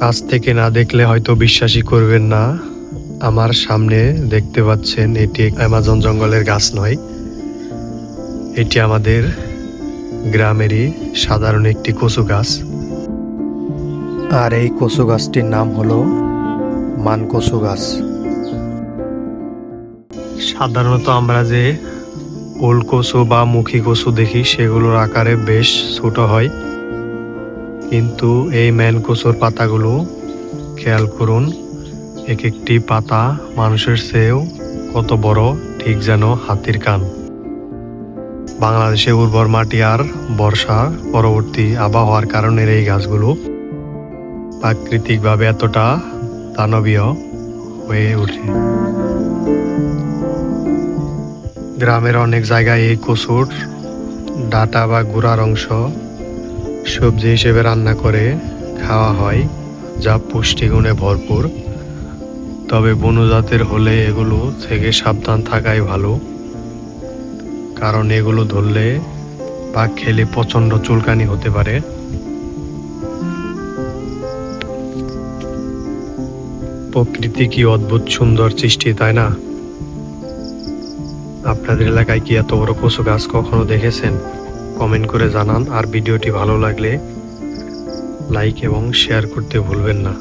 কাছ থেকে না দেখলে হয়তো বিশ্বাসই করবেন না। আমার সামনে দেখতে পাচ্ছেন এটি অ্যামাজন জঙ্গলের গাছ নয়, এটি আমাদের গ্রামেরই সাধারণ একটি কচু গাছ। আর এই কচু গাছটির নাম হলো মানকচু গাছ। সাধারণত আমরা যে ওল কচু বা মুখী কচু দেখি সেগুলোর আকারে বেশ ছোট হয়, কিন্তু এই ম্যান কচুর পাতাগুলো খেয়াল করুন, এক একটি পাতা মানুষের চেয়েও কত বড়, ঠিক যেন হাতির কান। বাংলাদেশে উর্বর মাটি আর বর্ষা পরবর্তী আবহাওয়ার কারণে এই গাছগুলো প্রাকৃতিকভাবে এতটা দানবীয় হয়ে ওঠে। গ্রামের অনেক জায়গায় এই কচুর ডাঁটা বা গুঁড়ার অংশ সবজি হিসেবে রান্না করে খাওয়া হয়, যা পুষ্টিগুণে ভরপুর। তবে বুনো জাতের হলে এগুলো থেকে সাবধান থাকাই ভালো, কারণ এগুলো ধরলে বা খেলে প্রচণ্ড চুলকানি হতে পারে। প্রকৃতি কি অদ্ভুত সুন্দর সৃষ্টি, তাই না? আপনাদের এলাকায় কি এত বড় কচু গাছ কখনো দেখেছেন? কমেন্ট করে জানান। আর ভিডিওটি ভালো লাগলে লাইক এবং শেয়ার করতে ভুলবেন না।